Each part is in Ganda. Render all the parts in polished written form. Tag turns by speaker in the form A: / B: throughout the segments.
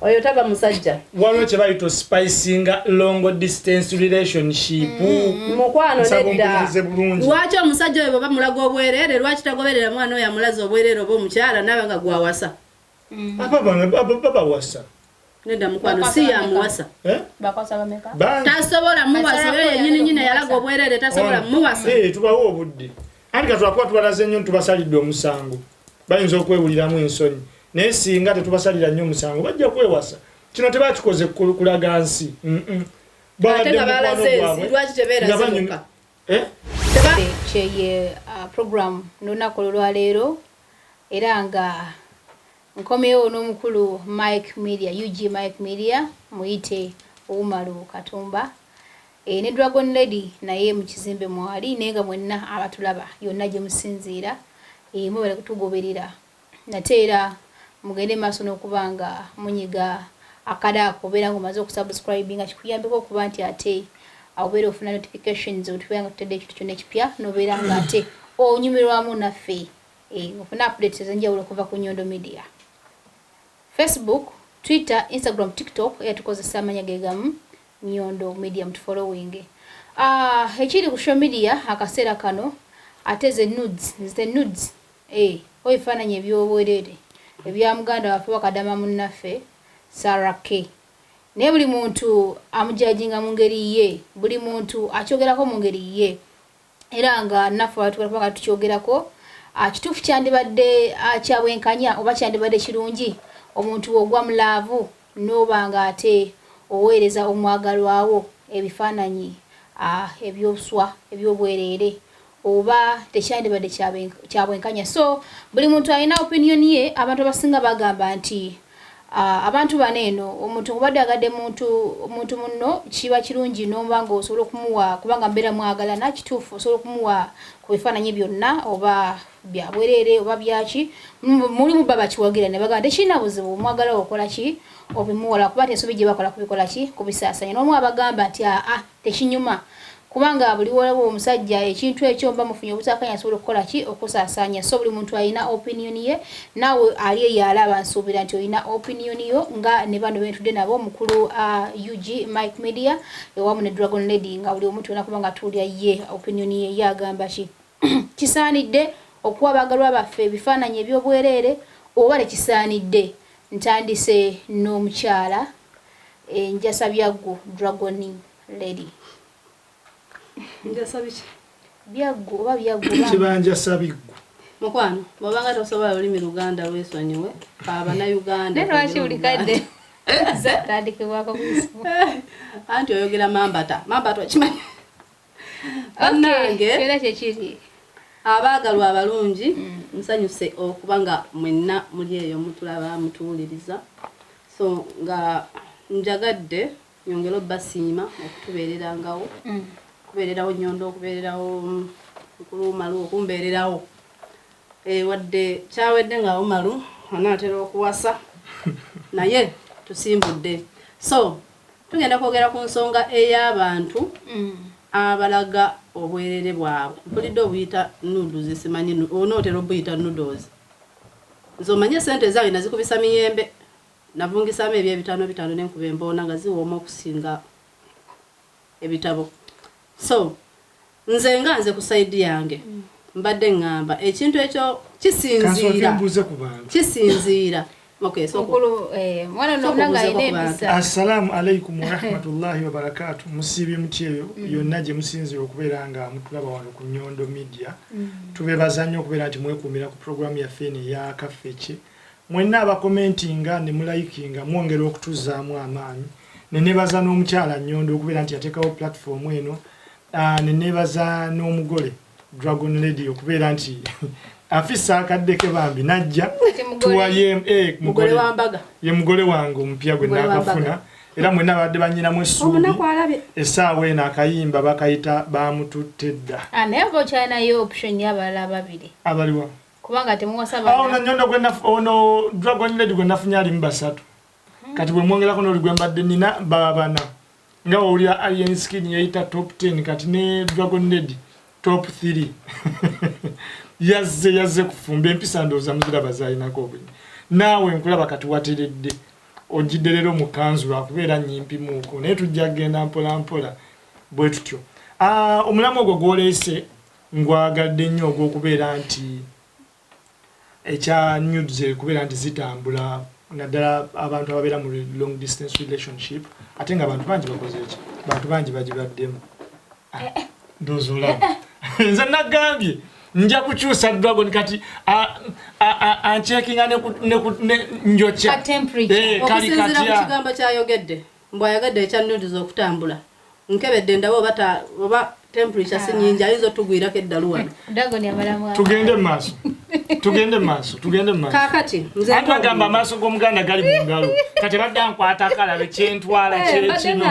A: oyo taba musajja
B: waliwo kye bayita spicinga long distance relationship
A: mukwano nedda lwaki omusajja oyo baba mulaga obwerere lwaki tagoberera mwana oyo amulaza obwerere oba omukyala nawe nga gwawasa
B: baba wasa
A: nedda mukwano si yamuwasa tasobola muwasa oyo yenyininyini yalaga obwerere tasobola muwasa
B: tubawo obudde anti katwakuba tubalaze nnyo tubasalidde omusango bayinza okwewuliramu ensonyi naye singa tetubasalira nnyo omusango bajja kwewasa kino tebakikoze kulaga nsi
C: kyeye program n'olunaku olwaleero era nga nkomyewo n'omukulu Mike Media Mike Media muyite Umaru Katumba ne Dragon Lady naye mu kizimbe mwali naye nga mwenna abatulaba yonna gye musinziira mwebale kutugoberera nate era mugende maaso n'okubanga munyiga akadako obeera nga omaze okusubscribe nga kikuyambeko okuba nti ate obeera ofuna notifications otubeera nga tutedde ekintu kyonna ekipya n'obeera nga ate onyumirwamu naffe ofuna updates ez'enjawulo okuva ku Nyondo Media. Facebook, Twitter, Instagram, TikTok yatukozesa amanya ge gamu Nyondo Media mutufollowing. Ekiri ku social media akaseera kano ate ze nudes oyifaananya ebyobwerere ebya muganda waffe wakadama munnaffe Sarah K. Naye buli muntu amujajinga mu ngeri ye, buli muntu akyogerako mu ngeri ye. Era nga naffe watukalapaka tukyogerako kituufu kyandibadde kyabwenkanya oba kyandibadde kirungi omuntu ogwa mulaavu n'oba nga ate oweereza omwagalwawo ebifaananyi ebyobuswa ebyobwerere oba tekyandibadde kyabwenkanya. So buli muntu alina opinion ye. Abantu abasinga bagamba nti abantu baneeno omuntu obadde agadde muntu munno kiba kirungi n'oba nga osobola okumuwa kubanga mbeera mwagalana kituufu osobola okumuwa ku bifaananyi byonna oba bya bwerere oba byaki mulimu baba kiwagira ne bagamba tekirina buzibu omwagala okola ki obimuwola kuba nti ensobi gye bakola kubikola ki kubisaasanya n'omu abagamba nti tekinyuma kubanga buli waliwo omusajja ekintu ekyo mba mufunye obutakanya asobola okukola ki okusaasanya. So buli muntu alina opinion ye nawe ali yalaba nsuubira nti olina opinion yo nga ne bano bentudde nabo mukulu Mike Media ewamu ne Dragon Lady nga buli omuntu olina kubanga tuulya ye opinion ye yagamba ki kisaanidde okuwa abagalwa baffe ebifaananyi ebyobwerere oba tekisaanidde. Ntandise n'omukyala njasa byaggu Dragon Lady.
A: Njasabiki
C: byaggu oba byaggu
B: kibanja sabiggu
A: mukwano babanga tosobola olulimi Luganda lwesonyiwe abana Uganda
C: neno lwaki buli kadde zatandikibwako kuisimu
A: anti oyogera mambata kimanyi
C: nange era kyekiri
A: abaagalwa abalungi nsanyuse okubanga mwenna muli eyo mutulaba mutuwuliriza so nga njagadde nyongera basiima okutubeererangawo kubeererawo Nyondo okubeererawo Umaru okumbeererawo wadde kyawedde nga Umaru anaatera okuwasa naye tusimbudde. So tugenda kwogera ku nsonga ey'abantu abalaga obwerere bwabwe mpulidde obuyita noodles simanyi onootera obuyita noodles nze omanye sente zange nazikubisa miyembe navungisamu eby'ebitaano n'enkuba emboona nga ziwooma okusinga ebitabo. So nze ku side yange mbadde ngamba ekintu ekyo kisinziira okay so
C: mwana nomulanga inebisa.
B: Assalamu alaikum wa rahmatullahi wa barakatuh. Musibi mutyeyo yonna gye musinzira okubeera nga mutulaba wano ku Nyondo Media. Tubebaza nnyo okubeera nti mwekumira ku program yaffe eno eya Kafeeki. Mwenna abakomentinga ne mulayikinga mwongera okutuzaamu amaanyi. Nenebaza n'omukyala Nyondo okubeera nti yateekawo platform eno. Nenebaza n'omugole Dragon Lady okubeera nti afisa akaddeke bambi najja tuwaye
A: mugole wambaga
B: ye mugole wange ompya gwe nakafuna era mwenna badde banyinamu essuubi essaawa eno akayimba bakayita bamututedda
C: anevo china yo option y'abalala babiri
B: abaliwa
C: kubanga temuwasaba
B: ono Nyondo gwe ono Dragon Lady gwe nafunye ali mbasatu kati bwe mwongerako n'oli gwe mbadde nina babana nga wawulira alien skin yayita top 10 kati ne Dragon Lady top 3 yazze kufumba empisa ndowooza muziraba zaalinako obwenyi naawe nkulaba kati wateredde ojjidde leero mu kanzu lwakubeera nyimpi muuko naye tujja kgenda mpola mpola bwe tutyo. Omulamu ogwo gwoleese ngwagadde nnyo ogw'okubeera nti ekya nudes kubeera nti zitambula naddala abantu ababeera mu long distance relationship ate nga abantu bangi bakoze eki bantu bangi bagibaddemu ndozolaba nze nagambye nja kukyusa dragon kati ancekinga ne njokya
A: okusinziira ku kigambo kyayogedde mbw ayagadde ekya nudes okutambula nkebedde ndaba oba temperature si nyingi ayinza otugwirako eddalu wano tugende maaso kakati nze
B: agamba amaaso g'omuganda gali mu ngalo kati badda nkwata akalabe kyentwala kyekino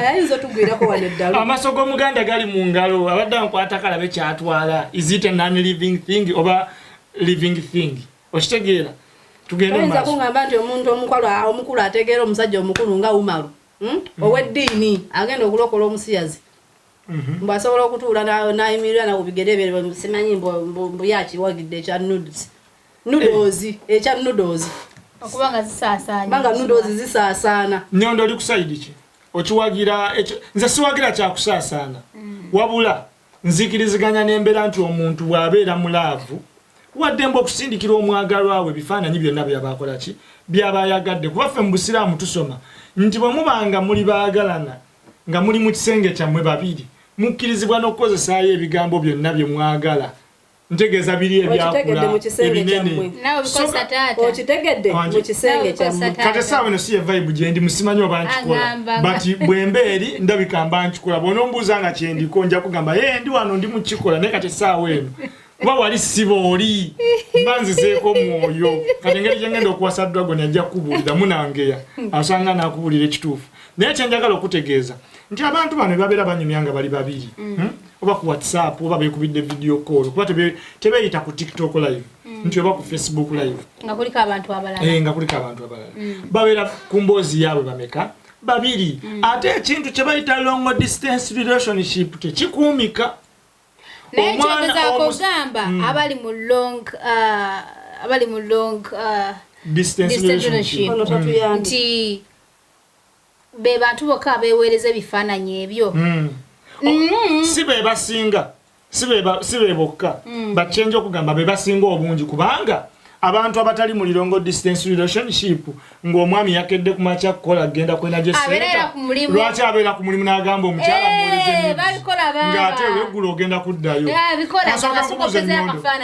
A: ayinza otugwirako wano eddalu
B: amaaso g'omuganda gali mu ngalo abadda nkwata akalabe kyatwala is it a non-living thing oba living thing okitegeera tugende
A: maaso kungamba nti omuntu omukulu ategeera omusajja omukulu nga umaru ow'eddiini agenda okulokola omusiyazi mbu asobola okutuula nayimirira naku bigere bye simanyi mbu yakiwagidde ekya ekya nudozi
C: okubanga zisaasaanya
A: banga nudozi zisaasaana.
B: Nyondo oli ku sayidi ki okiwagira nze siwagira kyakusaasaana wabula nzikiriziganya n'embeera nti omuntu bw'abeera mulaavu waddemba okusindikira omwagalwa we bifaananyi byonna byabakola ki byabayagadde kuba ffe mu busiraamu tusoma nti bwe mubanga muli baagalana nga muli mu kisenge kyammwe babiri mukkirizibwa n'okukozesaayo ebigambo byonna bye mwagala ntegeeza biri ebyakula ebinene
A: okitegedde mu kisenge kyammwe
B: kati essaawa eno si ye vibe gye ndi musimanyi oba nkikola bati bwembeeri ndabika mba nkikola bw'onombuuza nga kyendiko nja kugamba ndi wano ndi mu kikola naye kati essaawa eno kuba wali siba oli mba nzizeeko mwoyo kati engeri gyengenda okuwasa dragon ajja kukubuulira munangeya asanga nakubuulira ekituufu naye kyenjagala okutegeeza nti abantu bano babeera banyumya nga bali babiri oba ku WhatsApp oba beekubidde video call kuba tebeeyita ku TikTok live nti oba ku Facebook live
C: nga kuliko abantu abalala
B: babeera ku mboozi yaabwe bameka babiri ate ekintu kye bayita long distance relationship tekikuumika
C: naye kyogezaako ogamba abali mu long
B: distance relationship
C: nti be bantu bokka abeeweereza ebifaananyi ebyo
B: si be basinga si be bokka bakyenja okugamba be basinga obungi kubanga abantu abatali mu long distance relationship ng'omwami yakedde ku makya kukola agenda kwena gye lwaki abeera ku mulimu n'agamba omukyala muweereze ng'ate olweggulo ogenda kuddayo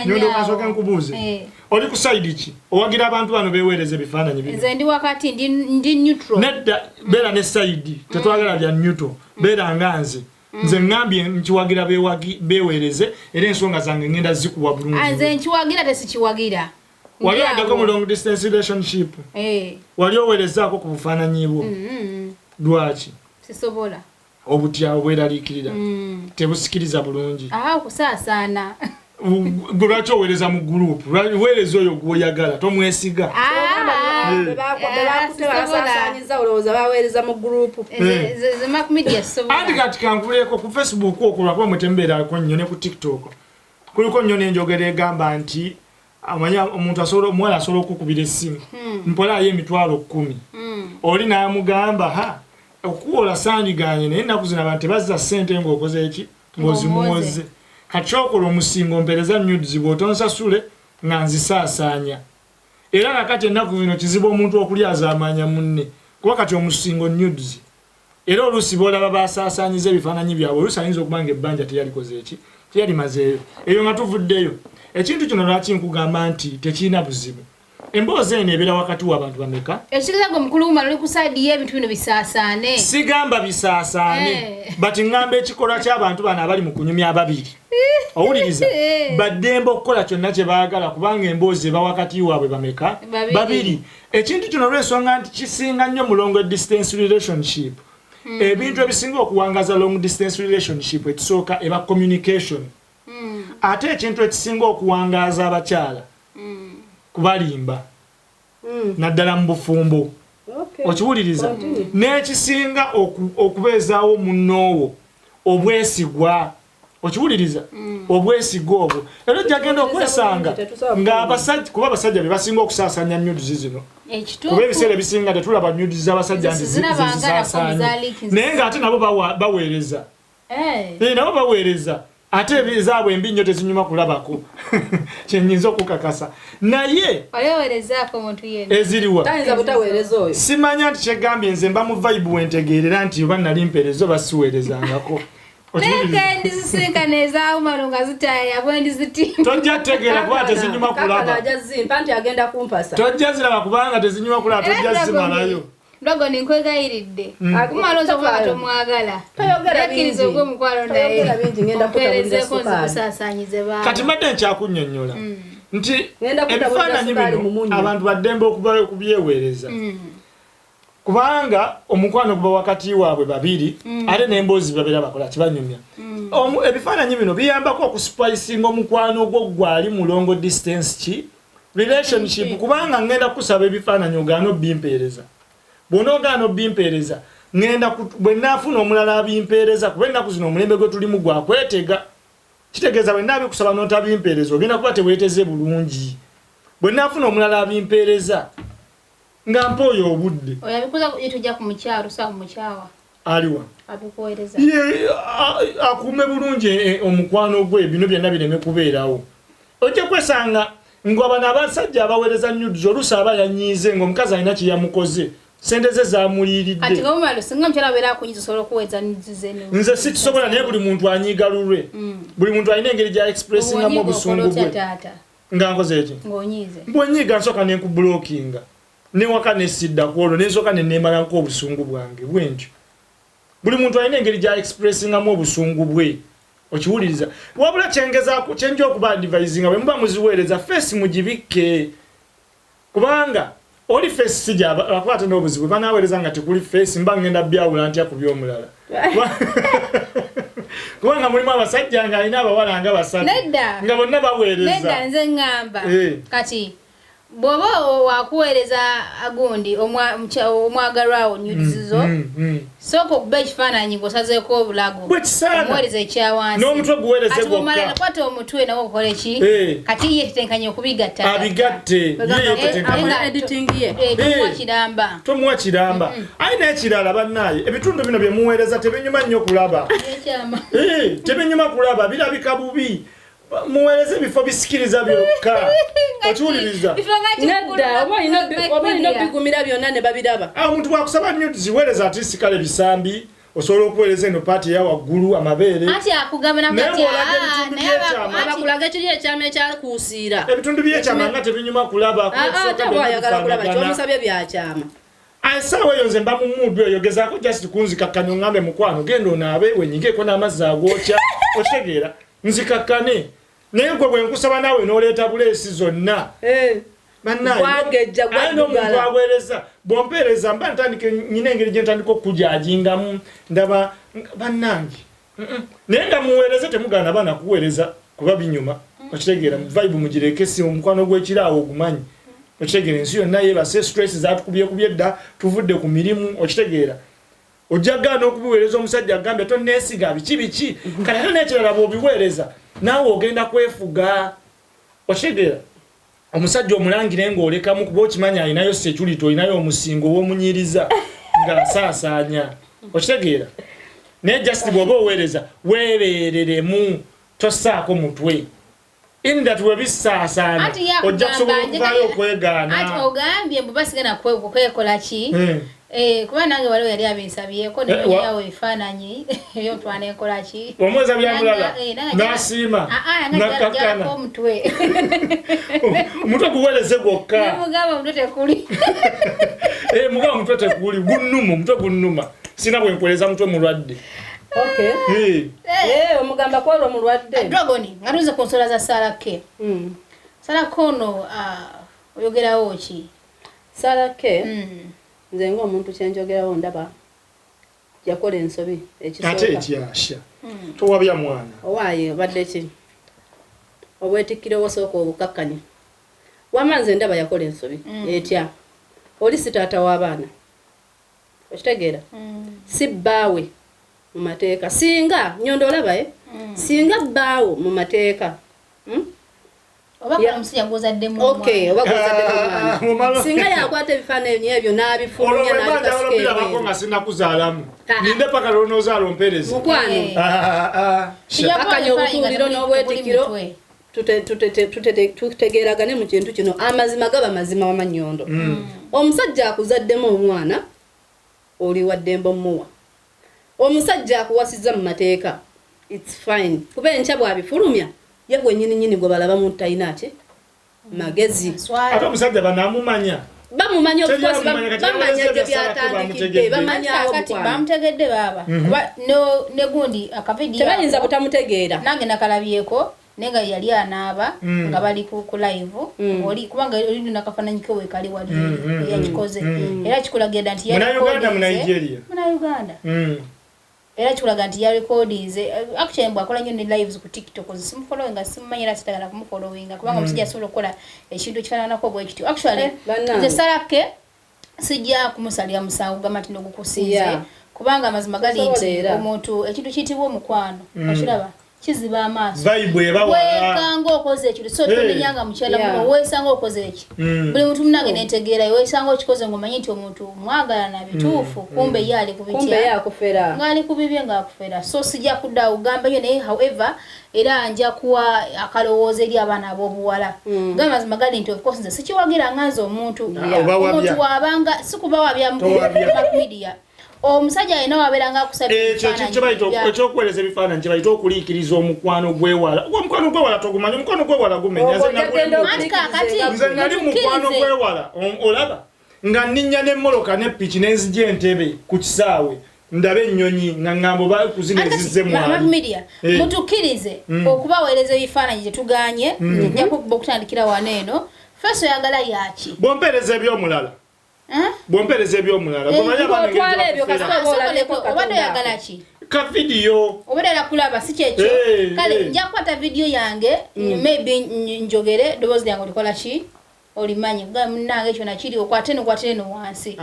B: Nyondo kasooke nkubuuze oli ku sayidi ki owagira abantu bano beeweereza ebifaananyi
C: nze ndi wakati ndi neutral
B: nedda beera ne sayidi tetwagala bya neutral beera nga nze ngambye nkiwagira beeweereze era ensonga zange ngenda zikuwa bulungi
C: nze nkiwagira tesikiwagira
B: wali addako mu long distance relationship wali oweerezaako ku bufaananyi bwo lwaki
C: sisobola
B: obutya obweraliikirira tebusikiriza bulungi
C: okusaasaana
B: lwaki oweereza mu gurupu weereza oyo gwoyagala tomwesiga anti kati kankuleeko ku Facebook okwo lwakuba mwetembeerako nnyo ne ku TikTok kuliko nnyo n'enjogera egamba nti amanya omuntu omuwala asobola okukubira essimu mpolaayo emitwalo 10 oli n'amugamba okuwola sandiganye naye ennaku zino abantu tebazza ssente ng'okoze eki ng'ozimuwoze kati kyokola omusingo mpeereza nudes bw'otonsasule nga nzisaasaanya era kakati ennaku zino kizibu omuntu okulyaza amaanya munne kuba kati omusingo nudes era oluusi boolaba basaasaanyiza ebifaananyi byabwe oluusi ayinza okuba nga ebbanja teyalikoze eki teyalimazeeyo eyo nga tuvuddeyo ekintu kino lwaki nkugamba nti tekirina buzibu emboozi eno ebeera wakati w'abantu bameka
C: ekitegeeza omukulu w'umala oli ku sayidi y'ebintu bino bisaasaane
B: sigamba bisaasaane bati ngamba ekikolwa ky'abantu bano abali mu kunyumya ababiri owuliriza baddemba okukola kyonna kye baagala kubanga emboozi eba wakati waabwe bameka babiri ekintu kino olw'ensonga nti kisinga nnyo mu long distance relationship ebintu ebisinga okuwangaza long distance relationship ekisooka eba communication ate ekintu ekisinga okuwangaza abakyala kubalimba naddala mu bufumbo okiwuliriza n'ekisinga okubeezaawo munnoowo obwesigwa okiwuliriza obwesiga obwo era jagenda okwesanga ng'abasajja kuba abasajja be basinga okusaasanya nudes zino kuba ebiseera ebisinga tetulaba nudes z'abasajja nti zisaasanya naye ng'ate nabo baweereza nabo baweereza ate ezaabwe embi nnyo tezinyuma kulabako kyenyinza okukakasa naye eziriwa simanya nti kyegambye nze mba mu vibe wentegeerera nti oba nali mpeereza oba siweerezangako tojja tegeera kuba tezinyuma kulaba tojja ziraba kubanga tezinyuma kulaba tojja zimalayo
C: Ndogo ninkwegayiridde akumalonza kwa tomwagala yakiriza ogwo mukwalo naye mperezeko nzikusaasanyize baba
B: kati mbadde nkyakunnyonnyola nti ebifaananyi bino abantu baddembe okubyeweereza kubanga omukwano guba wakati waabwe babiri ate n'emboozi babeera bakola kibanyumya ebifaananyi bino biyambako okuspicinga omukwano gwo gwali mu long distance ki relationship kubanga ngenda kusaba ebifaananyi ogaana obbimpeereza bonogaano bimpeereza ngenda bwe naafuna omulala abimpeereza kuba ennaku zino omulembe gwe tulimu gwakwetega kitegeeza bwe naabikusaba n'otabimpeereza ogenda kuba teweeteze bulungi bwe naafuna omulala abimpeereza nga mpooyo obudde
C: oyabikuza tujja ku mukyalo saa ku mukyawa
B: aliwa
C: abikuweereza
B: akuume bulungi omukwano gwe bino byonna bireme kubeerawo ojja kwesanga ng'abano abasajja abaweereza nudes oluusi aba yanyiize ng'omukazi alina kye yamukoze sente ze zamuliiridde
C: ati ngomalo singa mchala bera kunyiza solo kuweza nzizeni
B: nze sikisobola naye buli muntu anyiga lulwe buli muntu alina engeri gya expressinga mu busungu bwe nga nkoze eki
C: ngonyize
B: mbonyiga nsoka ne kublockinga ne waka ne sidda kwolo ne soka ne nemala nko obusungu bwange bwenjo buli muntu alina engeri gya expressinga mu obusungu bwe okiwuliriza wabula kyengezaako kyenjo okuba advisinga bwe muba muziweereza face mugibikke kubanga oli face sija akwata n'obuzibu banaweereza nga tekuli face mba ngenda byawula ntya ku by'omulala kubanga mulimu abasajja nga alina abawala nga basatu nga bonna baweereza
C: nedda nze ngamba kati bw'oba wakuweereza agundi omwagalwawo nyudizizo sooka okuba ekifaananyi ng'osazeeko obulago omuweereza ekyawansi
B: n'omutwe guweereze gwokka
C: omala nakwata omutwe nawe okola eki kati ye tetenkanya okubigatta
B: abigatte tomuwa kiramba ayina ekirala bannaaye ebitundu bino bye muweereza tebinyuma nnyo kulaba tebinyuma kulaba birabika bubi muweereze ebifo bisikiriza byokka okiwuliriza
A: nedda oba ino bigumira byonna ne babiraba
B: omuntu bwakusaba nnyo ziweereza ati sikale bisambi osobola okuweereza eno paati eya waggulu amabeere
A: abakulaga ekiri ekyama ekyakuusiira
B: ebitundu byekyama nga tebinyuma kulaba
A: ate bwayagala kulaba kyomusabye byakyama
B: asaawa eyo nze mba mu mudu eyo gezaako just kunzikakkanya oŋŋambe mukwano genda onaabe wenyigeeko n'amazzi agwokya okitegeera nzikakkane naye gwe bwe nkusaba naawe n'oleeta buleesi zonna bannayeomuntu aweereza bwompeereza mba ntandike nyina engeri gye ntandika okujajingamu ndaba bannange naye nga muweereze temugaana baana kuweereza kuba binyuma okitegeera vibe mugireke si omukwano gw'ekiraawo ogumanyi okitegeera ensi yonna yeebase stress zatukubyekubye dda tuvudde ku mirimu okitegeera ojjagaana okubiweereza omusajja agambe tonneesiga biki kale ate n'ekirala bw'obiweereza naawe ogenda kwefuga okitegeera omusajja omulangire ng'olekamu kuba okimanya alinayo security olinayo omusingo ow'omunyiriza ng'asaasaanya okitegeera naye just bw'oba oweereza weebeereremu tossaako mutwe inda tuwe bisaasaana ojja kusobola okuvaayo okwegaana
C: ati ogambye mbu basigana kwekola ki kuba nange waliwo yali abinsabyeko neyawo ebifaananyi eyo twana enkola ki
B: omweza byamulala n'asiima
C: nakakana omutwe
B: omutwe guweereze gwokka
C: mugamba omutwe tekuli
B: mugamba omutwe tekuli gunnuma omutwe gunnuma sina bwe nkwereza mutwe mulwadde
A: omugamba kwolwo mulwadde
C: dragoni nga tuze ku nsonga za Sarah K. Sarah K ono oyogerawo ki
A: Sarah K nze ng'omuntu kyenjogerawo ndaba yakola ensobi ekisooka
B: ate ekyasha towabya mwana
A: owaaye obadde ki obwetikkiro osooka obukakkanya wama nze ndaba yakola ensobi etya oli si taata w'abaana okitegeera si bbaawe mu mateeka singa Nyondo olaba singa baawo mu mateeka
C: oba omusajja ngozaddemu
A: okay oba ngozaddemu mwana singa yakwata ebifaananyi ebyo n'abifulumya
B: n'abikasikeewo nga sinakuzaalamu ninde paka lwonozaala ompereza
A: mukwano akanya obutuuliro n'obwetikiro tutegeeragane mu kintu kino amazima gaba mazima wamannyondo omusajja akuzaddemu omwana oli waddembe omuwa omusajja akuwasizza mu mateeka it's fine kuba enkya bwabifulumya ye gwennyini gwe balaba mu talina ate magezi
B: ate omusajja banamumanya
A: bamumanya bamanya gye byatandikidde bamanya
C: kati bamutegedde baba kuba ne gundi akavidiyo
A: tebayinza butamutegeera
C: nange nakalabyeko nenga yali anaaba nga bali ku live oli kubanga oli nakafananyi kewe kali wali yakikoze era kikulagira nti
B: yali Uganda mu Nigeria
C: muna Uganda era kikulagira nti ya recordings actually mbwa akola nnyo ne lives ku TikTok simufollowinga simumanyira sitagala kumufollowinga kubanga omusajja asobola okukola ekintu kifaananako bwe kityo actually nze Sarah K sijja kumusalira musango gamba nti nogukusiize kubanga amazima gali nti omuntu ekintu kiyitibwa omukwano okiraba kiziba amaaso
B: vibe ebawala
C: wekanga okoze ekyo so tomenyanga mukyala muno wesanga okoze eki buli muntu munange netegeera wesanga okikoze ngomanyi nti omuntu mwagala na bituufu kumbe yali kubitya
A: kumbe yakufera
C: ngali kubibye nga akufera so sijja kudda ugamba yo naye however era anja kuwa akalowooza eri abaana ab'obuwala nga mazima gali nti of course nze sikiwagira nganza omuntu wabanga sikubawa bya media omusajja ayina waberanga akusabira
B: ekyokuweereza ebifaananyi kye bayita okuliikiriza omukwano gwewala omukwano gwewala togumanya omukwano gwewala gumenya nze nali mukwano gwewala olaba nga nninnya n'emmoloka n'eppiki n'enzija entebe ku kisaawe ndaba ennyonyi nga ŋŋambo bakuzina
C: media mutukkirize okubaweereza ebifaananyi gye tuganye nja kukuba okutandikira wano eno feso oyagala yaki
B: bompeereza ebyomulala bompereza ebyomulala
C: obadde oyagala ki
B: ka video
C: obadde kulaba si kyekyo kale nja kukwata video yange maybe njogere ddoboozi lyange olikola ki olimanyi munange ekyo nakiri okwate no wansi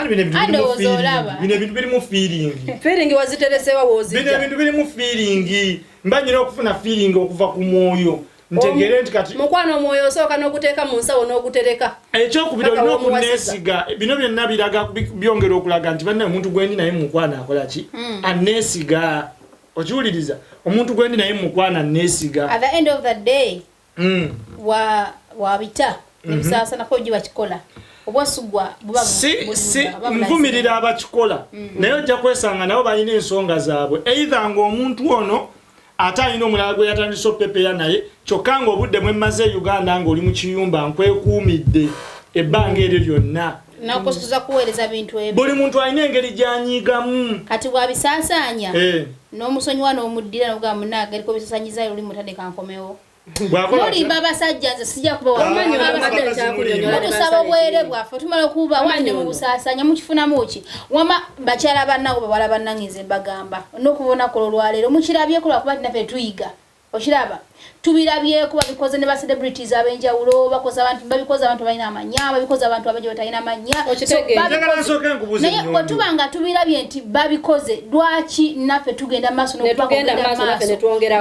B: bino ebintu birimu
A: feeling waziteresewa wozija
B: bino ebintu birimu feeling mba nyina okufuna feeling okuva ku mwoyo ntegere nti kati
A: mukwano omwoyo osooka n'okuteeka mu nsawo n'ogutereka
B: ekyokubiri olina okuneesiga bino byonna biraga byongera okulaga nti banna omuntu gwendi naye mukwana akola ki aneesiga okiwuliriza omuntu gwendi naye mukwana aneesiga
C: at the end of the day wabita nebisaasanako gye bakikola obwasugwa
B: nvumirira abakikola naye ojja kwesanga nabo balina ensonga zaabwe either ng'omuntu ono ate alina omulala gwe yatandisa opepeya naye kyokka nga obudde mwemmaze Uganda ng'oli mu kiyumba nkwekuumidde ebbanga eryo lyonna
C: nakosoza kuweereza bintu ebyo
B: buli muntu alina engeri gy'anyiigamu
C: kati bwabisaasaanya n'omusonyiwa n'omuddira n'ogamba munange eriko bisaasaanyiza oli mutandika nkomewo mulimba abasajja nze sijja kubawamusaba obwere bwaffe tumala okuba wande mu busaasanya mukifunamu ki wama bakyala bannago bawala bannangize mbagamba n'okubonako olwaleero mukirabyeko lwakuba tinaffe tuyiga okiraba tubirabyeko babikoze ne ba celebrities ab'enjawulo babikoze abantu balina amanya babikoze abantu abajo batalina amanya naye bwetuba nga tubirabye nti babikoze lwaki naffe tugenda maaso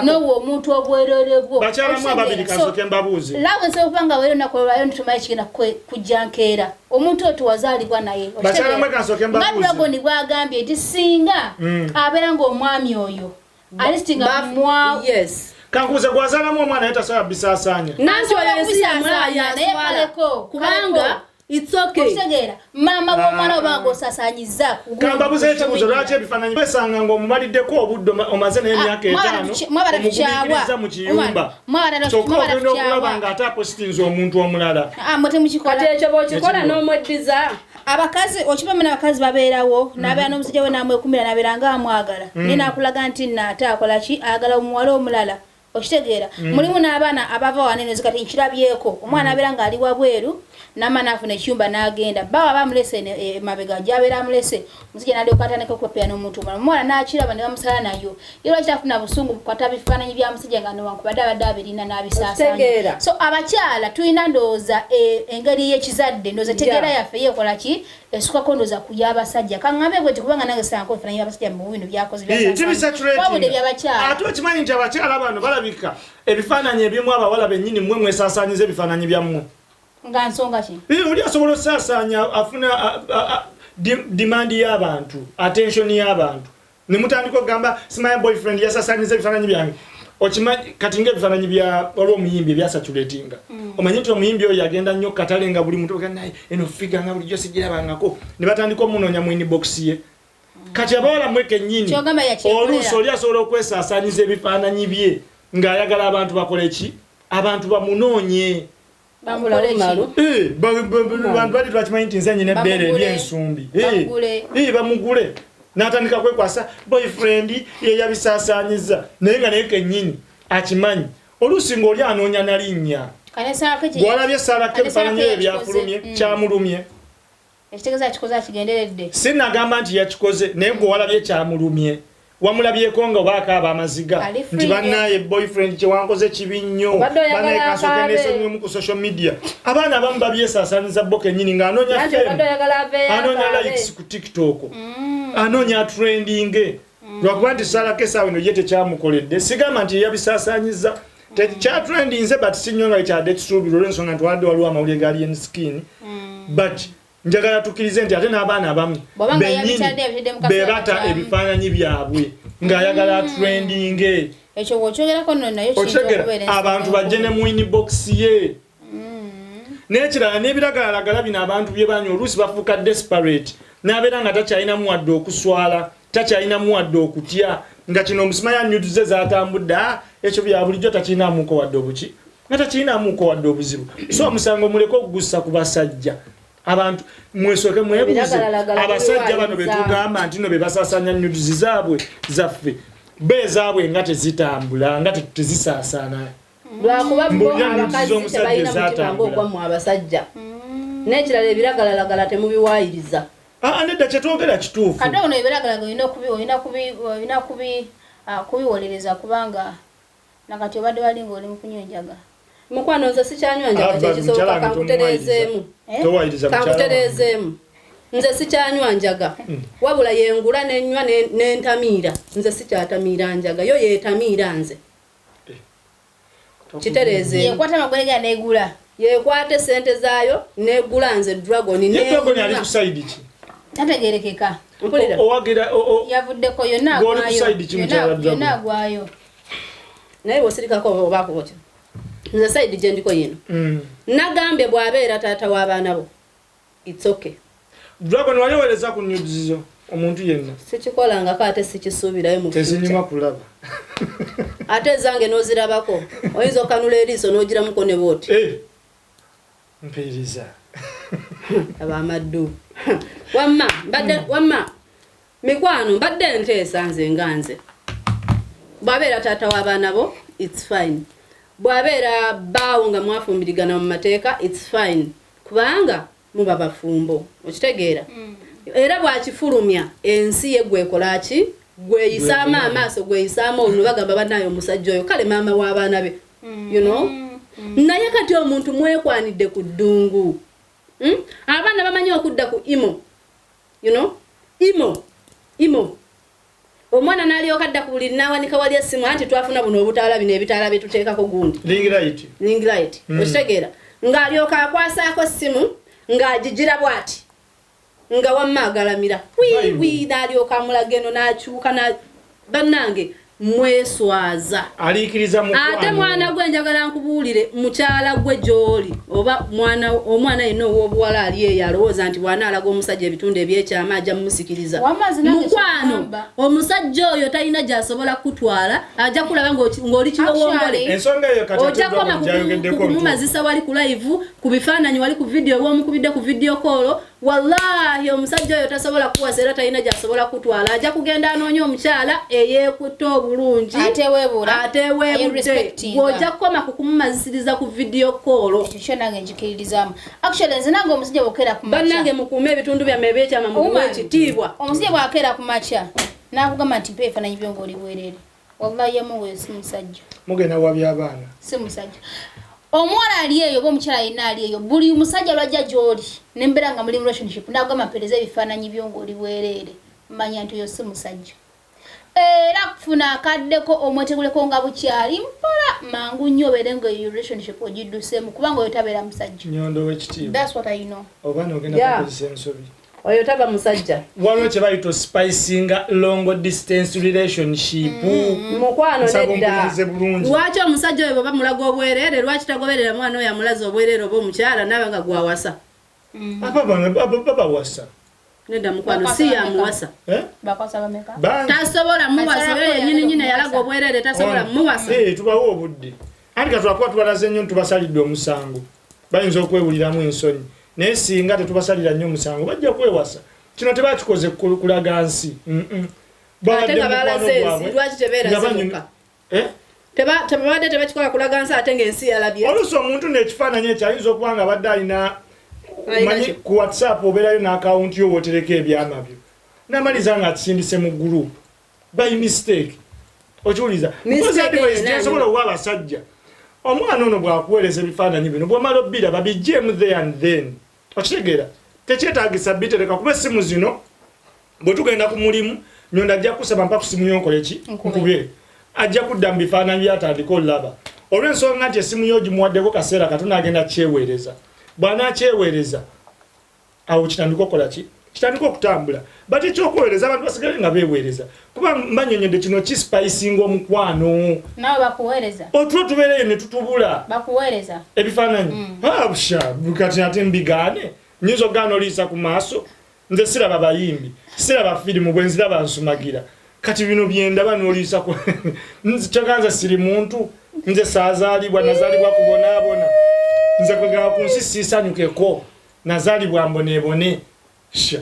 C: nowo omuntu obwerere bwo lawe nsobola okuba nga weero nakololwayo nitumaye kigenda kujja nkeera omuntu oyo tuwazaalibwa naye nga Dragon bwagambye nti singa abeera ng'omwami oyo alistinga mwa
B: kankuze gwazaalamu omwana yetasaba bisaasaanya
A: nanti oyo ensi yamwaya kubanga it's okay
C: kutegeera mama w'omwana obango osaasaanyiza
B: kambabuze ekibuzo lwaki ebifaananyi besanga ng'omumaliddeko obudde omaze n'emyaka 5 omukubikiriza mu kiyumba kyokka ogenda okulaba ng'ate apositinze omuntu omulala
A: kati ekyo bw'okikola n'omweddiza
C: abakazi okibamena abakazi babeerawo n'abeera n'omusajja we n'amwekumira n'abeera nga amwagala naye n'akulaga nti nnaate akola ki ayagala omuwala omulala okitegeera mulimu n'abaana abava wanene zikati nkirabyeko omwana abeera ng'ali wabweru n'amaana afuna ekyumba n'agenda bawa bamulese mabega gy'abeera amulese omusajja n'alyoka atandika okupeera n'omuntu omwana n'akiraba ne bamusala nayo era lwaki afuna busungu bukwata bifaananyi bya musajja nga newankubadde abadde abirina n'abisaasanya so abakyala tulina ndowooza engeri y'ekizadde ndowooza tegeera yaffe yeekola ki esukako ndowooza ku y'abasajja kaŋŋambe bwe kubanga nange sanko ebifaananyi by'abasajja mu bino byakoze byabudde by'abakyala
B: ate okimanyi nti abakyala bano balabika ebifaananyi ebimu abawala bennyini mmwe mwesaasaanyiza ebifaananyi byammwe
C: nga nsonga ki
B: oli asobola osaasaanya afuna dimandi y'abantu attention y'abantu ne mutandika okugamba simanya boyfriend yasaasaanyiza ebifaananyi byange okimanyi kati ng'ebifaananyi bya waliwo omuyimbi ebyasatulatinga omanyi nti omuyimbi oyo yagenda nnyo katale nga buli muntu naye eno figa nga bulijjo sigirabangako ne batandika omunoonya mu inbox ye kati abawala mweke nnyini oluusi oli asobola okwesaasaanyiza ebifaananyi bye ng'ayagala abantu bakole ki abantu bamunoonye bantu bali twakimanyi nti nze nyina ebbeere ery'ensumbi bamugule n'atandika kwekwasa boyfriend yeyabisaasaanyiza naye nga naye kennyini akimanyi oluusi ng'oli anoonya na linnya gwalabye Sarah K ebifaananyi ebyo byafulumye kyamulumye
C: ekitegeeza kikoze akigenderedde
B: sinagamba nti yakikoze naye gwewalabye kyamulumye wamulabyeko nga obaakaaba amaziga nti bannaye boyfriend kyewankoze kibi nnyo bannaye kasooke neesonyiwemu ku social media abaana abamu babyesaasaaniza bo kennyini ng'anoonya anoonya likes ku tiktok anoonya trending lwakuba nti Sarah K saawe no ye tekyamukoledde sigamba nti yeyabisaasaanyiza tekyatrendinze but sinnyo nga ekyadde ekisuubiro olw'ensonga nti wadde waliwo amawulire ga alien skin but njagala tukkirize nti ate n'abaana abamu bennyini bebata ebifaananyi byabwe ng'ayagala trending
C: ekyo bw'okyogerako nno nayo
B: abantu bajje ne mu inbox ye n'ekirala n'ebiragalalagala bino abantu bye banywa oluusi bafuuka desperate n'abeera nga takyalinamu wadde okuswala takyalinamu wadde okutya nga kino omusimanya nyutu ze zatambudde ekyo bya bulijjo takirinamuuko wadde obuki nga takirinamuuko wadde obuzibu so omusango muleke okugussa ku basajja abantu mwesooke mwebuuze abasajja bano betugamba nti no be basaasaanya nyuzi zaabwe zaffe beezaabwe nga tezitambula nga tezisaasaana
A: lwakuba bo abakazi tebalina mukigambo ogwamu abasajja n'ekirala ebiragalalagala temubiwaayiriza
B: nedda kyetwogera kituufu
C: kati ono ebiragalalagala olina kubiwolereza kubanga nakati obadde walinga oli mu kunywa enjaga
A: mukwano nze sikyanywa njaga kyekisooka kankutereezeemu nze sikyanywa njaga wabula yengula nenywa nentamiira nze sikyatamiira njaga yo yeetamiira nze kitereezeemu
C: yekwata amagwelega negula
A: yekwate sente zaayo negula nze dragon
B: ali ku side ki
C: tategerekeka yavuddeko yonna agwayo
A: naye bwosirikako obaako otyo nze side gye ndiko yino nagambye bw'abeera taata w'abaana bo it's okay
B: dragon waliweleza ku nyuzizo omuntu yenna
A: sikikolangako ate sikisuubirayo mu
B: tezinyuma kulaba
A: ate ezange n'ozirabako oyinza okanula eriiso n'ogiramuko ne booti
B: mpiriza
A: abamaddu wamma mikwano mbadde nteesa nze nga nze bw'abeera taata w'abaana bo it's fine bw'abeera baawo nga mwafumbirigana mu mateeka it's fine kubanga muba bafumbo okitegeera era bwakifulumya ensi ye gwekola ki gweyisaamu amaaso gweyisaamu oluno bagamba bannayo omusajja oyo kale maama w'abaana be you know naye kati omuntu mwekwanidde ku ddungu abaana bamanyi okudda ku imo you know imo omwana n'alyoka adda ku buliri n'awanika wali essimu anti twafuna buno obutaala bino ebitaala bye tuteekako gundi ring light okitegeera ng'alyoka akwasaako ssimu ng'agigira bw'ati nga wamma agalamira wiiwi n'alyoka amulaga eno n'akyuka bannange mweswaza
B: aliikiriza
A: ate mwana gwe njagala nkubuulire mukyala gwe gy'oli oba omwana yenna ow'obuwala ali eyo alowooza nti bw'anaalaga omusajja ebitundu ebyekyama ajja mumusikiriza mukwano omusajja oyo talina gy'asobola kutwala ajja kulaba ng'oli kiwowongole ojja kukoma kumumazisa wali ku live ku bifaananyi wali ku vidiyo w'omukubidde ku vidiyo koolo wallahi omusajja oyo tasobola kuwasa era talina gy'asobola kutwala ajja kugenda anoonya omukyala eyeekutte bulungi
C: ate weebula
A: ojja kukoma kukumumazisiriza ku video call
C: ekyo nange njikiririzamu actually nze nange omusajja bw'okeera ku makya
A: bannange mukuume ebitundu byammwe ebyekyama mubuwe ekitiibwa
C: omusajja bw'akeera ku makya n'akugamba nti mpa ebifaananyi byo ng'oli bwereere wallahi yamuwe si musajja
B: mugenda wabya abaana
C: si musajja omuwala ali eyo oba omukyala yenna ali eyo buli musajja lwajja gy'oli nembeera nga muli mu relationship n'akugamba mpeereza ebifaananyi byo ng'oli bwereere manya nti oyo si musajja era kufuna akaddeko omweteguleko nga bukyali mpola mangu nnyo obeere nga eyo relationship ogidduseemu kubanga oyo tabeera musajja
B: Nyondo w'ekitiibwa
C: that's what I know
B: oba n'ogenda kukozesa ensobi
A: oyo taba musajja
B: waliwo kye bayita spicinga long distance relationship
A: mukwano nedda
B: bulungi
A: lwaki omusajja oyo bw'oba mulaga obwereere lwaki tagoberera mwana oyo amulaza obwereere oba omukyala naaba nga gwawasa
B: babawasa
A: nedda mukwano si yamuwasa
C: bakwasa bameka
A: tasobola muwasa oyo yennyini yalaga obwereere tasobola muwasa
B: tubawo obudde anti katwakuba tubalaze nnyo tubasalidde omusango bayinza okwewuliramu ensonyi naye singa tetubasalira nnyo omusango bajja kwewasa kino tebakikoze kulaga nsi
A: ate nga balaze ensi lwaki tebeerasemuka tebabadde tebakikola kulaga nsi ate ng'ensi yalabye
B: oluusi omuntu n'ekifaananyi ekyo ayinza okuba nga badde alina manyi ku whatsapp obeerayo n'akawunti yo wootereka ebyama byo n'amaliza nga akisindise mu gurupu by mistake okiwuliza nsobola okuba abasajja omwana ono bw'akuweereza ebifaananyi bino bw'omala obbira babijjeemu there and then okitegeera tekyetaagisa bitereka kuba essimu zino bwe tugenda ku mulimu Nyondo ajja kusaba mpa ku simu yonkole ki nkube ajja kudda mu bifaananyi byatandika olaba olw'ensonga nti essimu yo gimuwaddeko kaseera katono agenda kyeweereza bw'anaakyeweereza awo kitandika okukola ki kitandika okutambula bati ekyokuweereza abantu basigale nga beeweereza kuba mbanyonyodde kino kispicinga omukwano
C: nawe bakuweereza
B: otulo tubeereyo ne tutubula
C: bakuweereza
B: ebifaananyi abusha kati ate mbigaane nyinza okugaana oliisa ku maaso nze siraba bayimbi siraba firimu bwe nziraba nsumagira kati bino byendaba n'oliisa kyoganza siri muntu nze saazaalibwa nazaalibwa kubonaabona nze kwegala ku nsi siisanyukeko nazaalibwa mboneebone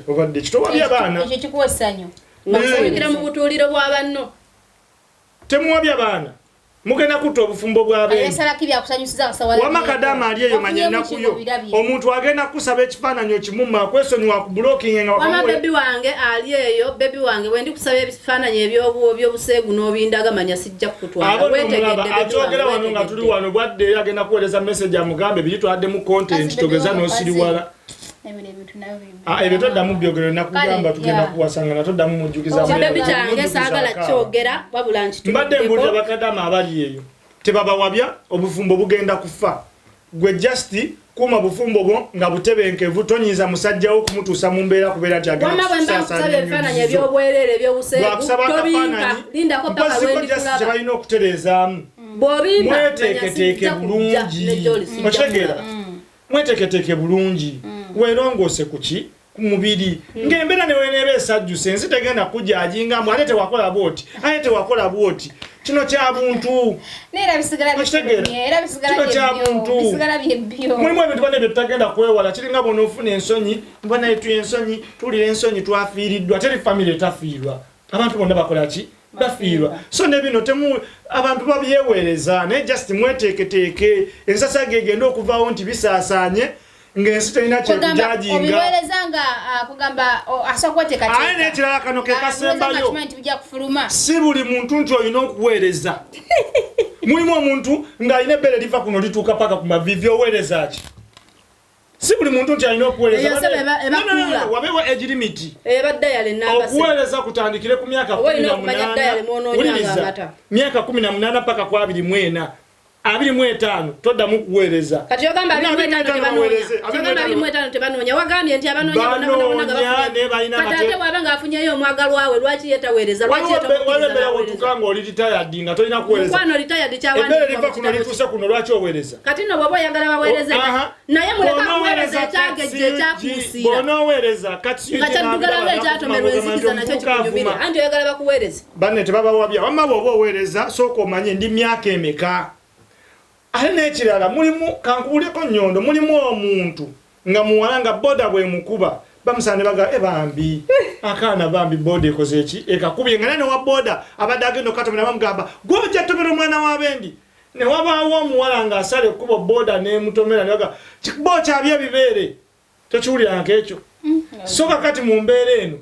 B: obadde kitowabya baana
C: ekyo kikuwa essanyu
A: basanyukira mu butuuliro bwa banno
B: temuwabya baana mugenda kutta obufumbo bw'abewamakadaama ali eyo manya ennaku yo omuntu agenda kusaba ekifaananyi okimumma akwesonyiwa ku bulokingi nga
A: bebi wange ali eyo bebi wange bwe ndi kusaba ebifaananyi ebyobuseegu n'obindaga manya sijja kukutwala
B: akyogera wano nga tuli wano bwadde agenda kuweereza message amugambe biri twaddemu content togeza n'osiriwala ebyo toddamu byogero nakugamba tugenda kuwasanga natoddamu mujjukizabebi
A: kyange saagala kyogera wabula
B: mbadde mbuulira bakadaama abali eyo tebabawabya obufumbo bugenda kufa gwe just kuuma bufumbo bwo nga butebenkevu tonyiza musajjawo okumutuusa mu mbeera kubeera nti agendatebalina okutereezaamu mweteeketeeke bulungi okitegeera mweteeketeeke bulungi weerongose kuki ku mubiri ng'embeera neweneeba esajjuse ensi tegenda kujajinga mbu ate tewakola bwoti ate tewakola bwoti kino kya buntu kino kya buntu mulimu ebintu bane bye tutagenda kwewala kiringa bona ofuna ensonyi mbanaye tuya ensonyi tuwulira ensonyi twafiiriddwa teri famire tafiirwa abantu bonna bakola ki bafiirwa so nebino temu abantu babyeweereza naye just mweteeketeeke ensasa gegenda okuvaawo nti bisaasaanye ng'ensi terina kyekujajinga
C: obiweerezanga kugamba asakweteekateeka
B: aye n'ekirala kano ke kasembayo si buli muntu nti olina okuweereza mulimu omuntu ng'alina ebbere liva kuno lituuka paka ku mavivi oweereza ki si buli muntu nti alina okuweereza wabeewo age limit okuweereza kutandikire ku myaka 18 myaka 18 paka ku 24 25 toddamu kuweereza
A: kati yogamba 25 tebanoonya wagambye nti abanoonya bwabanga afunyeyo omwagalwa wawe lwaki yetaweereza
B: lwakiyetukanga oli retired nga tolina kuweereza kuno lituuse kuno lwaki oweereza
A: kati no bw'oba oyagala baweereze naye muleka kuweereza ekyagejje ekyakuusiira
B: bonooweereza
A: nga kyaddugala ekyatomerwa enzikiza nakyo kikunyumira anti oyagala bakuweereze
B: banne tebabawabya wamma bw'oba oweereza sooka omanye ndi myaka emeka ate n'ekirala mulimu kankubuleko Nyondo mulimu omuntu nga muwala nga boda bwe mukuba bamusane baga ebambi akana bambi boda ekoze eki ekakubye ngana ne wa boda abadde agenda okatomera bamugamba gwoja tomera omwana wa bendi ne wabaawo omuwala nga asale kubo boda ne mutomera ne baga kibo kyabye bibeere tokiwuliranga ekyo so kakati mu mbeera eno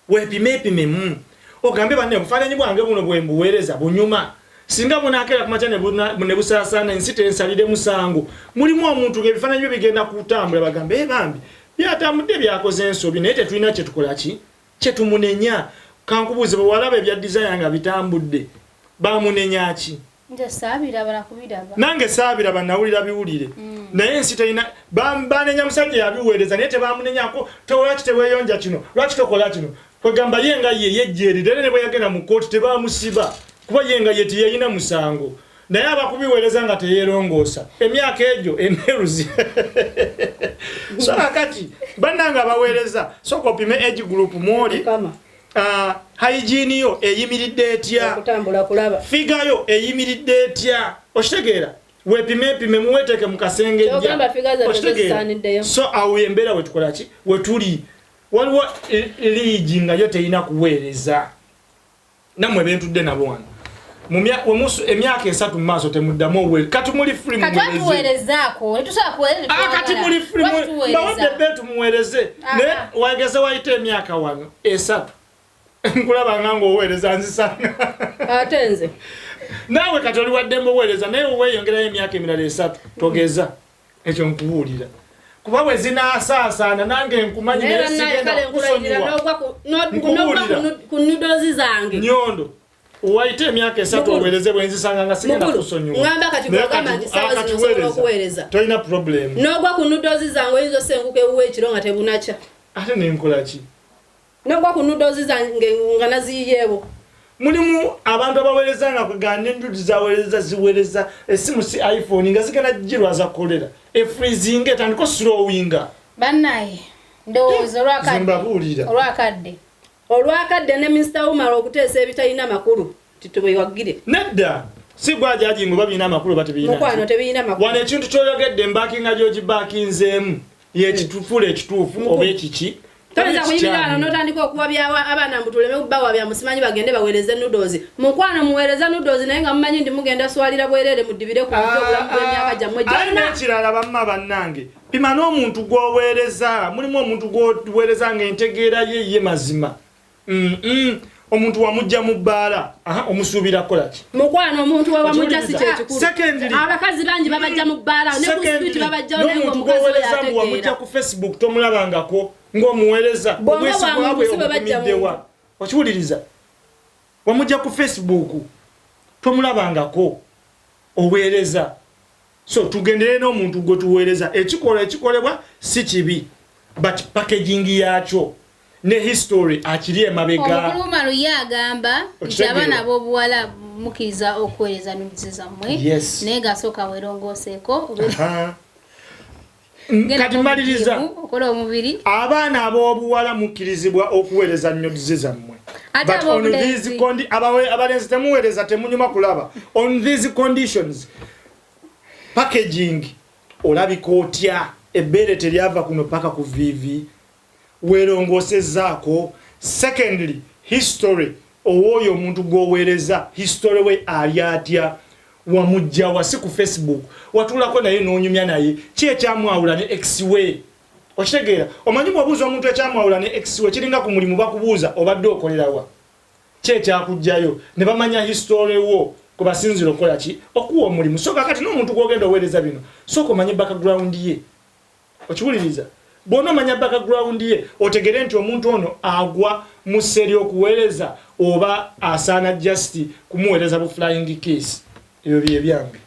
B: wepimepimemu ogambe banne obufaananyi bwange buno bwe mbuweereza bunyuma singa bunakeera ku makya ne busaasaana ensi tensalire musango mulimu omuntu ng'ebifaananyi bye bigenda kutambula bagambe bambi byatambudde byakoze ensobi naye tetulina kyetukola ki kyetumunenya kankubuuze bwe walaba ebya desire nga bitambudde bamunenya ki nange saabiraba nawulira biwulire naye ensi terina banenya musajja yabiweereza naye tebamunenyako lwaki teweeyonja kino lwaki tokola kino kwegamba ye nga ye yejjeerire era ne bwe yagenda mu kooti tebamusiba kuba ye nga ye tiyeyina musango naye abakubiweereza nga teyeerongoosa emyaka egyo emeruzi so kakati bannanga abaweereza soka opime age group mwoli hygiene yo eyimiridde etya
A: okutambula kulaba
B: figayo eyimiridde etya okitegeera wepimepime muweteeke mu kasengejja okitegeera so awo embeera wetukola ki wetuli waliwo liigi nga yo terina kuweereza nammwe bentudde nabo wano emyaka 3 mu maaso temuddamu obuweereza kati muli free bawedde betu muweereze naye wageze wayita emyaka wano 3 nkulaba nga ng'oweereza nzisanga
A: ate nze
B: naawe kati oli waddembe oweereza naye weeyongerayo emyaka emirala 3 togeza ekyo nkubuulira kuba bwe zinasaasaana nange nkumanyi naye sigenda kusonyiwa
A: ku nudozi zange
B: Nyondo wayite emyaka 3 oweereze bwe nzisanga nga sigenda kusonyiwa
A: ngamba kati kugamba nti sawa zino sobola okuweereza
B: tolina problem
A: n'ogwa ku nudozi zange oyinza osenguka ewuwa ekiro nga tebunakya
B: ate nenkola ki
A: n'ogwa ku nudozi zange nga naziyiyeewo
B: mulimu abantu abaweereza nga kwegana enduudu zaweereza ziweereza essimu si iphone nga zigenda jirwaza kolera efreezinga etandika slowinga
C: bannaye ndowooza
A: olwakadde ne Mr. Umar okuteesa ebitalina makulu titubewagire
B: nedda si gwajajingo babina amakulu
A: mukwano tebiyina makulu
B: wano ekintu kyoyogedde embakinga gyogibakinzeemu yekitufula ekituufu oba ekiki
A: toyinza kuyimirana n'otandika okuwabya abaana mbu tuleme kubawabya musimanyi bagende baweereze nudozi mukwano muweereza nudozi naye nga mumanyi ndi mugenda swalira bwereere muddibire ku mutwe obulamu bw'emyaka gyammwe
B: gyonna ekirala bamma bannange pima n'omuntu gw'oweereza mulimu omuntu gw'oweereza nga entegeera ye mazima omuntu wamujja mu bbaala omusuubira kukola ki
A: mukwano omuntu wamujja si kyekikulu abakazi bangi babajja mu bbaala ne ku street babajjawo naye ng'omukazi we yategeera
B: wamujja ku Facebook tomulabangako ng'omuweereza obwesigwabwe obukumiddewa okiwuliriza wamujja ku Facebook tomulabangako oweereza so tugendere n'omuntu gwe tuweereza ekikolebwa si kibi but packaging yakyo ne history akiri emabega
C: omukulumalo yagamba nti abaana b'obuwala mukiriza okuweereza nudizi zammwe naye gasooka weerongoseeko
B: kati maliriza
C: okola omubiri
B: abaana ab'obuwala mukkirizibwa okuweereza nudizi zammwe but on these abalenzi temuweereza temunyuma kulaba on these conditions packaging olabika otya ebbeere teryava kuno paka ku vivi weerongosezaako secondly history owooyo omuntu gw'oweereza history we ali atya wamujjawa si ku Facebook watulako naye n'onyumya naye ki ekyamwawula ne ex we okitegeera omanyi bw'obuuza omuntu ekyamwawula ne ex we kiringa ku mulimu bakubuuza obadde okolerawa ki ekyakugjayo ne bamanya history wo kwe basinzira okukola ki okuwa omulimu so kakati n'omuntu gw'ogenda oweereza bino sooka omanye background ye okiwuliriza bw'ona omanya background ye otegere nti omuntu ono agwa mu sseri okuweereza oba asaana just kumuweereza bu flying case ebyo bye byange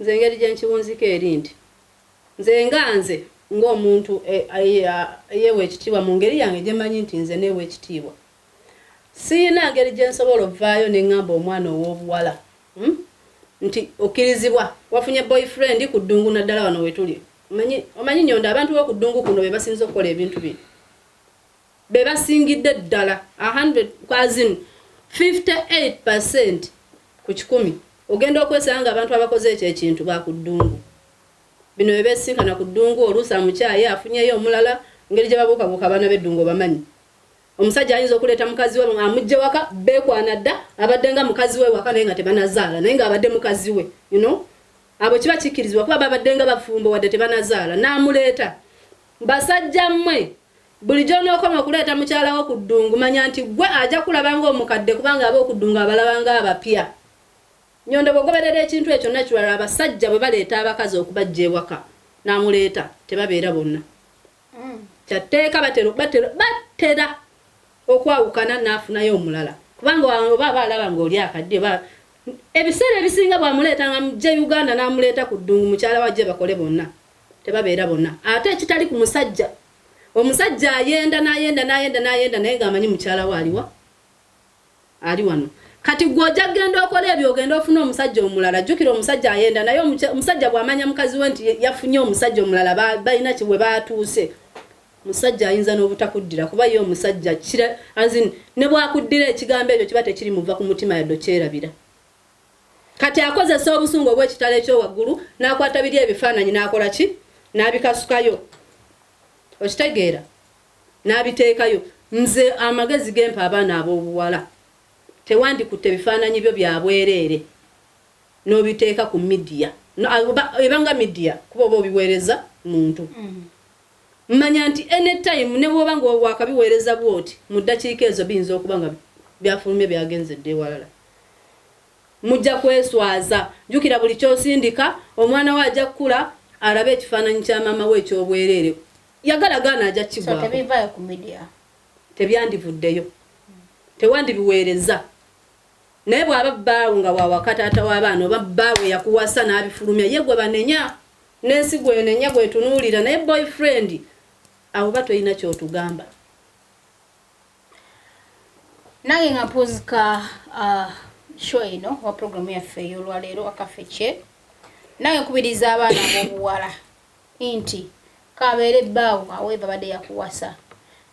A: nze engeri gye nkiwunziko eri nti nze ng'omuntu yeewa ekitiibwa mu ngeri yange gye mmanyi nti nze neewa ekitiibwa siina ngeri gye nsobola ovaayo ne ŋŋamba omwana ow'obuwala nti okkirizibwa wafunye boyfriend ku ddungu naddala wano wetuli omanyi Nyondo abantu b'oku ddungu kuno be basinza okukola ebintu bino be basingidde ddala 58% ku 100 ogenda okwesanga nga abantu abakoze ekyo ekintu ba ku ddungu bino bebesinkana ku ddungu oluusa mukyaye afunyeyo omulala ngeri gye babuukabuuka abaana b'eddungu bamanyi omusajja ayinza okuleeta mukazi we amugje waka beekwana dda abadde nga mukazi we waka naye nga tebanazaala naye ng'abadde mukazi we abo kiba kikkirizibwa kuba babadde nga bafumbo wadde tebanazaala n'amuleeta basajja mmwe bulijjo n'okoma okuleeta mukyala wo ku ddungu manya nti gwe ajja kulaba ng'omukadde kubanga ab'okuddungu abalaba nga abapya Nyondo bw'ogoberera ekintu ekyo nakirala abasajja bwe baleeta abakazi okubajja ewaka n'amuleeta tebabeera bonna kyatteeka batera okwawukana n'afunayo omulala kubanga oba baalaba ng'oli akadde ebiseera ebisinga bw'amuleeta nga mujje Uganda n'amuleeta ku ddungu mukyala wajje bakole bonna tebabeera bonna ate ekitali ku musajja omusajja ayenda naye ng'amanyi mukyala we ali wano kati gw'ojja genda okola ebyo ogenda ofuna omusajja omulala jjukira omusajja ayenda naye omusajja bw'amanya mukazi we nti yafunye omusajja omulala balina kibwe baatuuse musajja ayinza n'obutakuddira kuba ye omusajja ne bwakuddira ekigambo ekyo kiba tekiri muva ku mutima yadde kyerabira kati akozesa obusungu obw'ekitalo ekyowaggulu n'akwata biri ebifaananyi n'akola ki n'abikasukayo okitegeera n'abiteekayo nze amagezi gempa abaana ab'obuwala tewandikutte bifaananyi byo bya bwereere n'obiteeka ku midiya ebanga midiya kuba oba obiweereza muntu mmanya nti anytime ne bwoba nga wakabiweereza bwoti mu ddakiika ezo biyinza okuba nga byafulumye byagenzedde ewalala mujja kweswaza jjukira buli kyosindika omwana we ajja kukula alabe ekifaananyi kya maama we ekyobwereere yagalagaana ajja kigwako tebyandivuddeyo tewandibiweereza naye bw'aba bbaawo nga wawaka taata w'abaana oba bbaawe yakuwasa n'abifulumya ye gwe banenya n'ensi gwenenya gwetunuulira naye boyfriend abo batoyina kyotugamba
C: nange nga mpuzika show eno wa programu yaffe ey'olwaleero akafeche nange nkubiriza abaana ab'obuwala nti kabeere bbaawo awe babadde yakuwasa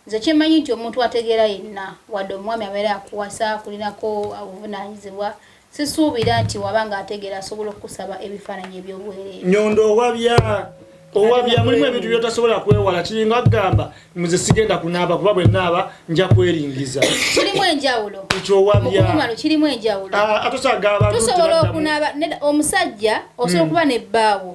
C: nze kimanyi nti omuntu ategeera yenna wadde omwami abeera yakuwasa kulinako obuvunaanyizibwa sisuubira nti wabanga ategeera asobola okusaba ebifaananyi eby'obwereere
B: Nyondo owabya mulimu ebintu byotasobola kwewala kiringa agamba muze sigenda kunaaba kuba bwe naaba nja kweringiza
C: kirimu enjawulo
B: ekyowabya
C: kirimu enjawulo
B: atosagaba
C: tusobola okunaaba omusajja osobola okuba nebbaawo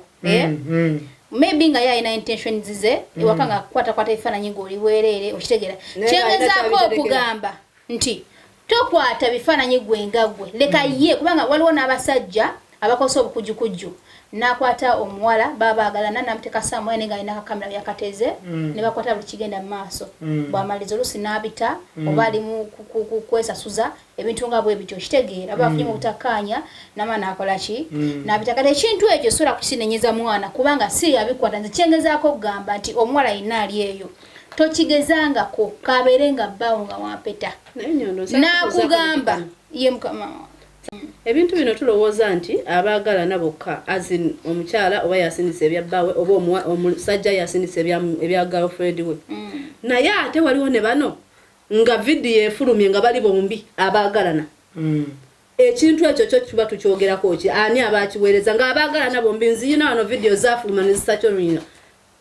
C: maybe nga yalina intentions ze ewaka nga kwata ebifaananyi ng'oli bwereere okitegeera kyengezaako okugamba nti tokwata bifaananyi gwe nga gwe leka ye kubanga waliwo n'abasajja abakosa obukujjukujju nakwata omuwala babaagalana namuteeka saamu ene ng'alina akakamera byakateze ne bakwata buli kigenda mu maaso bw'amaliza oluusi n'abita oba ali mu kwesasuza ebintu nga bwe bityo okitegeera bafunye mu butakkaanya n'amaana akola ki n'abita kati ekintu ekyo sobola kukinenyeza mwana kubanga si yabikwata nze kyengezaako okugamba nti omuwala ayina ali eyo tokigezangako kabeere nga bbaawo nga wampeta n'akugamba ye mukama
A: ebintu bino tulowooza nti abaagalana bokka azin omukyala oba yasindisa ebyabbaawe oba omusajja yasindisa ebya girlfriend we naye ate waliwo ne bano nga vidiyo efulumye nga bali bombi abaagalana ekintu ekyo kyo kiba tukyogerako ki ani abaakiweereza nga abaagalana bombi nziyina wano vidiyo zaafuluma ne zisakyolwino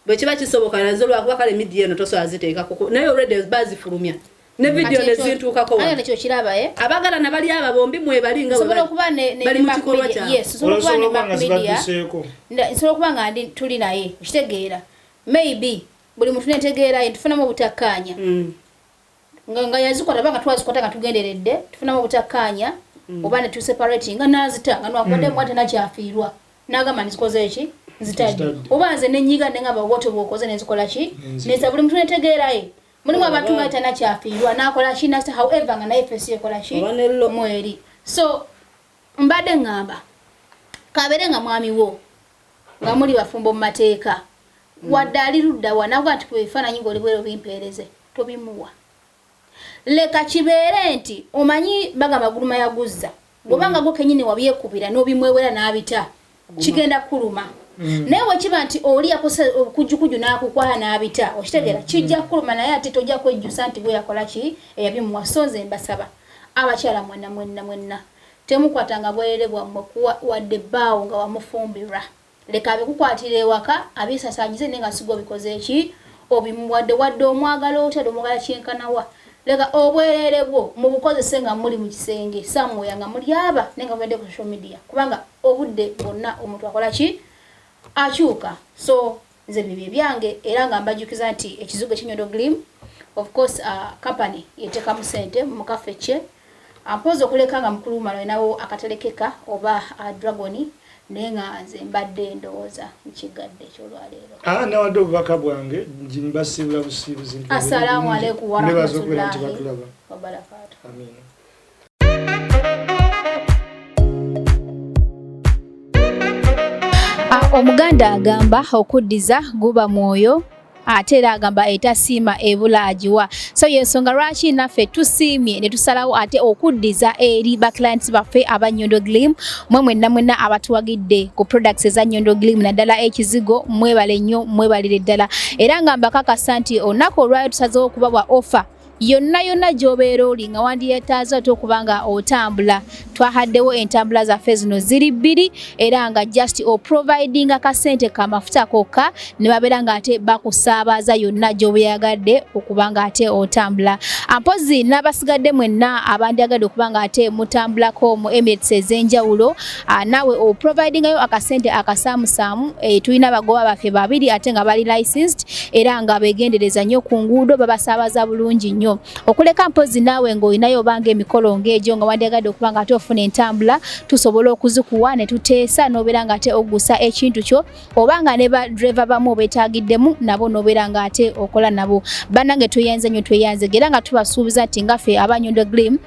A: bwe kiba kisoboka nazo lwakuba kale midiyo eno tosobola ziteekako naye already bazifulumya ne video ne zintuukako
C: wano nekyo kiraba
A: abagalana bali aba bombi mwebali nga
C: sobola okuba
A: bali mu kikolwa kya
C: yes sobola okuba ne back media sobola okuba nga tuli naye okitegeera maybe buli muntu netegeera tufunamu obutakkaanya nga yazikwata banga twazikwata nga tugenderedde tufunamu obutakkaanya oba ne tuseparate nga nazita nga nwakubadde mwate nakyafiirwa n'agamba nzikoze eki nzitadde oba nze nenyiga nengamba wote bwokoze nenzikola ki neza buli muntu netegeeraye mulimu abantu nga tanakyafiirwa nakola ki nasa however nga naye fesi ekola ki mweri so mbadde ngamba kabeere nga mwami wo nga muli bafumbo mu mateeka wadde ali ludda wanagwa nti kwebifaananyi ng'oli bwero bimpeereze tobimuwa leka kibeere nti omanyi bagamba guluma yaguzza bw'obanga gwo kenyini wabyekubira n'obimwewera n'abita kigenda kuluma naye wekiba nti oli yakosa okujjukujju n'akukwala n'abita okitegeera kijja kuluma naye ate tojja kwejjusa nti bwe yakola ki eyabimuwa so nze mbasaba abakyala mwenna temukwatanga bwerere bwammwe wadde bbaawo nga wamufumbirwa leka abikukwatira ewaka abisasanyize nenga sigo bikoze eki obimuwadde wadde omwagala otero omwagala kyenkanawa leka obwerere bwo mu bukozese nga muli mu kisenge samwe nga muli aba nenga bwende ku social media kubanga obudde bonna omuntu akola ki achuka so nze bibye byange era nga mbajukiza nti ekizugo kinyondo glim of course company yeteka mu sente mu cafe che ampozo okuleka nga mukulu malo nawo akatelekeka oba dragoni nenga nze mbadde ndowooza nkigadde ekyolwaleero
B: nawadde obubaka bwange mbasiibula busiibuzi
C: assalamu alaikum warahmatullahi wabarakatuh
B: amina
C: omuganda agamba okuddiza guba mwoyo ate era agamba etasiima ebula agiwa so yensonga lwaki naffe tusiimye ne tusalawo ate okuddiza eri ba clients baffe aba Nyondo Glim mwenna abatuwagidde ku products eza Nyondo Glim naddala ekizigo mwebale nnyo mwebalire ddala era nga mbakakasa nti olunaku olwayo tusazeewo okubawa offer yonna gy'obeera oli nga wandiyeetaaza ate okubanga otambula twahaddewo entambula zaffe zino ziri bbiri era nga just providing akasente kamafuta kokka ne babeera nga ate bakusaabaza yonna gy'obeeyagadde okubanga ate otambula ampozi n'abasigadde mwenna abandyagadde okubanga ate mutambulako mu Emirates ez'enjawulo naawe providingayo akasente akasaamusaamu tulina abagoba baffe babiri ate nga bali licensed era nga beegendereza nnyo ku nguudo babasaabaza bulungi nnyo okuleka mpozi naawe ng'olinayo obanga emikolo ng'egyo nga wandyagadde okubanga ate ofuna entambula tusobola okuzikuwa ne tuteesa n'obeera nga ate oggusa ekintu kyo obanga ne ba driver bamu obetaagiddemu nabo n'obeera nga ate okola nabo bannange tweyanze nnyo tweyanzegera nga tubasuubiza nti ngaffe aba Nyondo Glim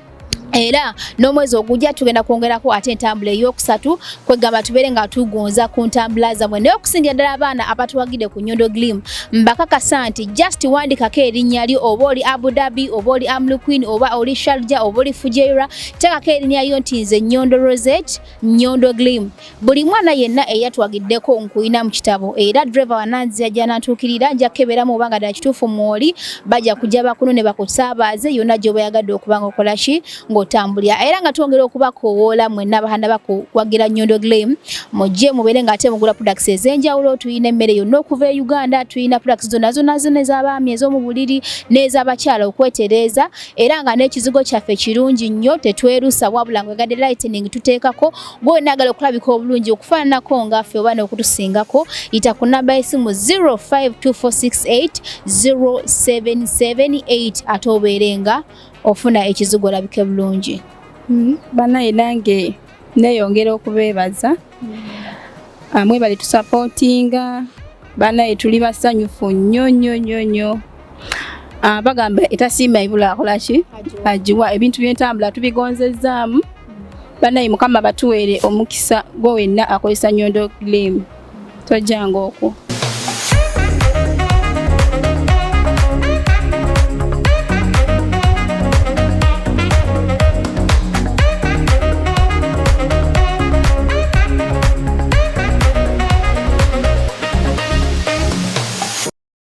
C: era n'omwezi ogujja tugenda kwongerako ate entambula eyokusatu kwegamba tubeere nga tugonza ku ntambula zammwe naye okusingira ddala abaana abatuwagidde ku Nyondo Glim mbakakasa nti just wandikako erinnya lyo oba oli Abu Dhabi oba oli Amluquin oba oli Sharjah oba oli Fujairah teekako erinnya lyo nti nze Nyondo Rozet Nyondo Glim buli mwana yenna eyatuwagiddeko nkuyina mu kitabo era driver wananzi ajja nantuukirira nja kukeberamu obanga ddala kituufu mwoli bajja kujja bakuno ne bakusaabaze yonna gy'oba yagadde okubanga okola ki ng'otambulira era nga twongera okubakoowoola mwenna abahanda bakuwagira Nyondo Glim mujje mubeere nga ate mugula products ez'enjawulo tuyina emmere yonna okuva e Uganda tuyina products zonna ez'abaami ez'omu buliri n'ez'abakyala okwetereeza era nga n'ekizigo kyaffe kirungi nnyo tetwerusa wabula ngwegadde lightening tuteekako gwe naagala okulabika obulungi okufaananako ngaffe oba n'okutusingako yita ku namba y'essimu 0524680778 ate obeere nga ofuna ekizigo olabike bulungi.
D: Banaye nange neyongera okubeebaza mwebale tusupportinga banaye tuli basanyufu nnyo bagamba etasiima ebula akolaki agiwa ebintu by'entambula tubigonzezzaamu banaye Mukama batuweere omukisa gwe wenna akozesa Nyondo Glim tojjanga okwo